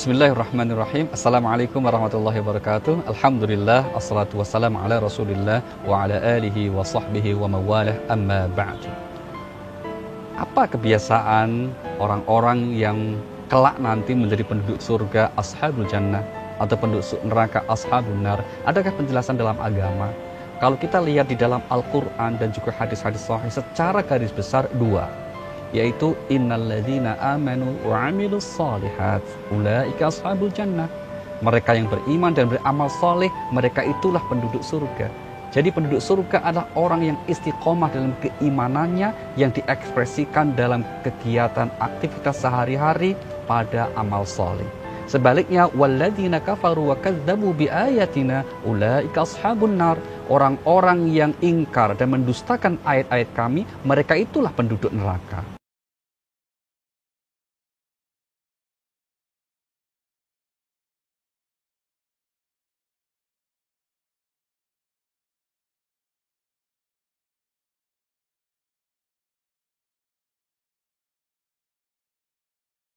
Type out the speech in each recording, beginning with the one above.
Bismillahirrahmanirrahim. Assalamualaikum warahmatullahi wabarakatuh. Alhamdulillah, assalatu wassalamu ala rasulillah wa ala alihi wa sahbihi wa mawalah, amma ba'du. Apa kebiasaan orang-orang yang kelak nanti menjadi penduduk surga ashabul jannah atau penduduk neraka ashabun nar? Adakah penjelasan dalam agama? Kalau kita lihat di dalam Al-Quran dan juga hadis-hadis sahih, secara garis besar dua, yaitu innalladzina amanu wa amilus shalihat ulaika ashabul jannah. Mereka yang beriman dan beramal soleh, mereka itulah penduduk surga. Jadi penduduk surga adalah orang yang istiqomah dalam keimanannya, yang diekspresikan dalam kegiatan aktivitas sehari-hari pada amal soleh. Sebaliknya, walladzina kafaru wa kadzdzabu biayatina ulaika ashabun nar. Orang-orang yang ingkar dan mendustakan ayat-ayat kami, mereka itulah penduduk neraka.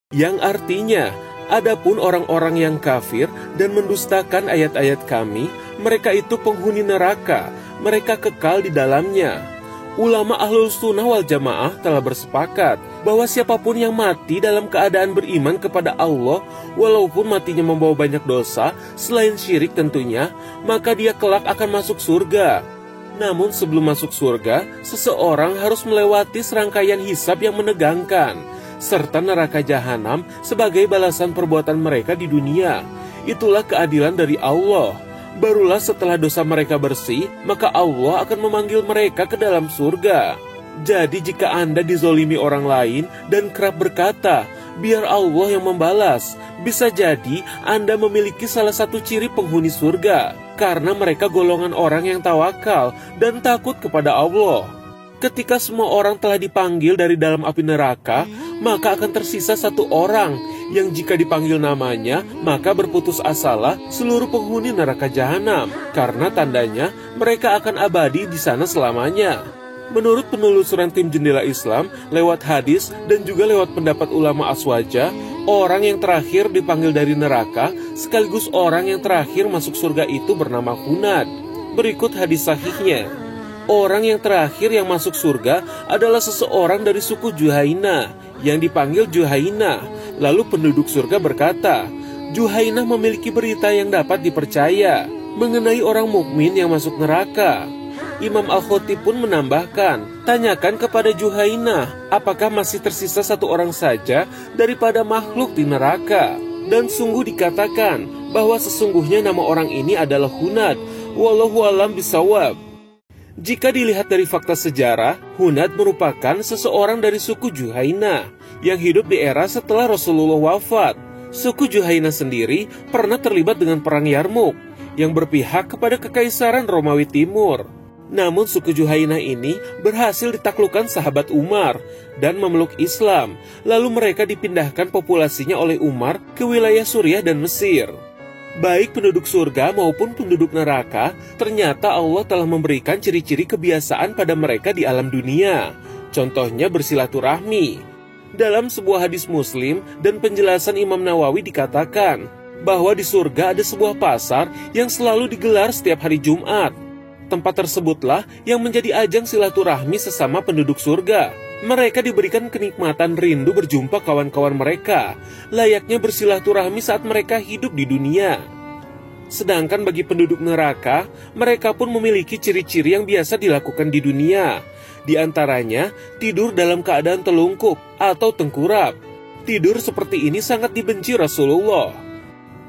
Yang artinya, adapun orang-orang yang kafir dan mendustakan ayat-ayat kami, mereka itu penghuni neraka, mereka kekal di dalamnya. Ulama Ahlus Sunnah wal Jamaah telah bersepakat bahwa siapapun yang mati dalam keadaan beriman kepada Allah, walaupun matinya membawa banyak dosa, selain syirik tentunya, maka dia kelak akan masuk surga. Namun sebelum masuk surga, seseorang harus melewati serangkaian hisab yang menegangkan, serta neraka jahanam sebagai balasan perbuatan mereka di dunia. Itulah keadilan dari Allah. Barulah setelah dosa mereka bersih, maka Allah akan memanggil mereka ke dalam surga. Jadi jika Anda dizolimi orang lain dan kerap berkata, biar Allah yang membalas, bisa jadi Anda memiliki salah satu ciri penghuni surga, karena mereka golongan orang yang tawakal dan takut kepada Allah. Ketika semua orang telah dipanggil dari dalam api neraka, maka akan tersisa satu orang yang jika dipanggil namanya, maka berputus asalah seluruh penghuni neraka jahanam, karena tandanya mereka akan abadi di sana selamanya. Menurut penelusuran tim Jendela Islam, lewat hadis dan juga lewat pendapat ulama aswaja, orang yang terakhir dipanggil dari neraka, sekaligus orang yang terakhir masuk surga itu bernama Hunad. Berikut hadis sahihnya. Orang yang terakhir yang masuk surga adalah seseorang dari suku Juhaina yang dipanggil Juhaina. Lalu penduduk surga berkata, Juhaina memiliki berita yang dapat dipercaya mengenai orang mukmin yang masuk neraka. Imam Al-Khatib pun menambahkan, tanyakan kepada Juhaina, apakah masih tersisa satu orang saja daripada makhluk di neraka? Dan sungguh dikatakan bahwa sesungguhnya nama orang ini adalah Hunad. Wallahu a'lam bishawab. Jika dilihat dari fakta sejarah, Hunad merupakan seseorang dari suku Juhaina yang hidup di era setelah Rasulullah wafat. Suku Juhaina sendiri pernah terlibat dengan perang Yarmuk yang berpihak kepada Kekaisaran Romawi Timur. Namun suku Juhaina ini berhasil ditaklukkan sahabat Umar dan memeluk Islam. Lalu mereka dipindahkan populasinya oleh Umar ke wilayah Suriah dan Mesir. Baik penduduk surga maupun penduduk neraka, ternyata Allah telah memberikan ciri-ciri kebiasaan pada mereka di alam dunia. Contohnya bersilaturahmi. Dalam sebuah hadis Muslim dan penjelasan Imam Nawawi dikatakan bahwa di surga ada sebuah pasar yang selalu digelar setiap hari Jumat. Tempat tersebutlah yang menjadi ajang silaturahmi sesama penduduk surga. Mereka diberikan kenikmatan rindu berjumpa kawan-kawan mereka, layaknya bersilaturahmi saat mereka hidup di dunia. Sedangkan bagi penduduk neraka, mereka pun memiliki ciri-ciri yang biasa dilakukan di dunia. Di antaranya, tidur dalam keadaan telungkup atau tengkurap. Tidur seperti ini sangat dibenci Rasulullah.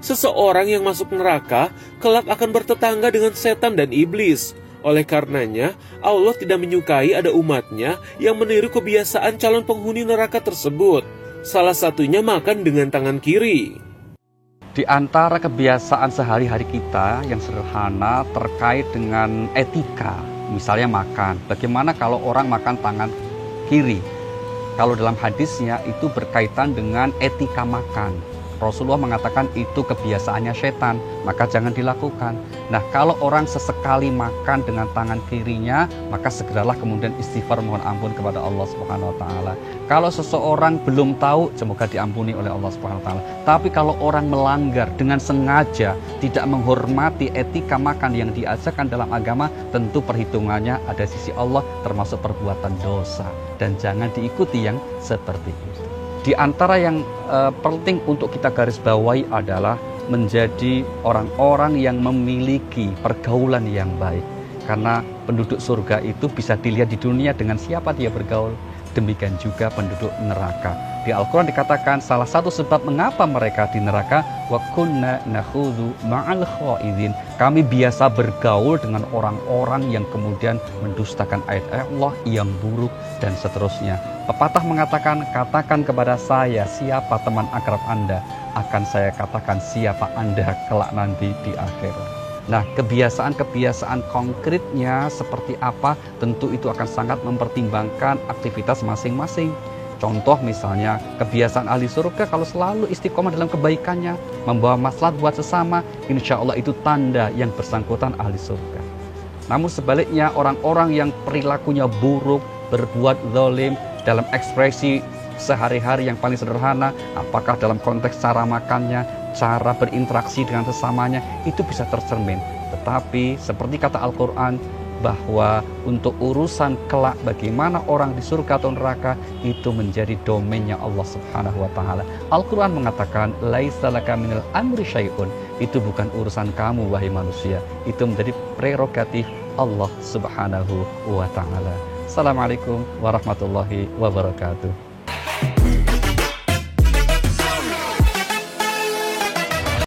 Seseorang yang masuk neraka, kelak akan bertetangga dengan setan dan iblis. Oleh karenanya, Allah tidak menyukai ada umatnya yang meniru kebiasaan calon penghuni neraka tersebut. Salah satunya makan dengan tangan kiri. Di antara kebiasaan sehari-hari kita yang sederhana terkait dengan etika, misalnya makan. Bagaimana kalau orang makan tangan kiri? Kalau dalam hadisnya itu berkaitan dengan etika makan. Rasulullah mengatakan itu kebiasaannya setan, maka jangan dilakukan. Nah, kalau orang sesekali makan dengan tangan kirinya, maka segeralah kemudian istighfar mohon ampun kepada Allah Subhanahu wa taala. Kalau seseorang belum tahu, semoga diampuni oleh Allah Subhanahu wa taala. Tapi kalau orang melanggar dengan sengaja, tidak menghormati etika makan yang diajarkan dalam agama, tentu perhitungannya ada sisi Allah termasuk perbuatan dosa, dan jangan diikuti yang seperti itu. Di antara yang penting untuk kita garis bawahi adalah menjadi orang-orang yang memiliki pergaulan yang baik. Karena penduduk surga itu bisa dilihat di dunia dengan siapa dia bergaul. Demikian juga penduduk neraka. Di Al-Quran dikatakan salah satu sebab mengapa mereka di neraka, wa kunna nakhudhu ma'al khaidin. Kami biasa bergaul dengan orang-orang yang kemudian mendustakan ayat-ayat Allah, yang buruk, dan seterusnya. Pepatah mengatakan, katakan kepada saya siapa teman akrab Anda, akan saya katakan siapa Anda kelak nanti di akhirat. Nah, kebiasaan-kebiasaan konkretnya seperti apa, tentu itu akan sangat mempertimbangkan aktivitas masing-masing. Contoh misalnya, kebiasaan ahli surga kalau selalu istiqomah dalam kebaikannya, membawa maslahat buat sesama, insya Allah itu tanda yang bersangkutan ahli surga. Namun sebaliknya, orang-orang yang perilakunya buruk, berbuat zalim, dalam ekspresi sehari-hari yang paling sederhana, apakah dalam konteks cara makannya, cara berinteraksi dengan sesamanya, itu bisa tercermin. Tetapi seperti kata Al-Quran, bahwa untuk urusan kelak bagaimana orang di surga atau neraka, itu menjadi domainnya Allah Subhanahu wa taala. Al-Quran mengatakan, laisa laka minal amri syai'un, itu bukan urusan kamu wahai manusia, itu menjadi prerogatif Allah Subhanahu wa taala. Assalamualaikum warahmatullahi wabarakatuh.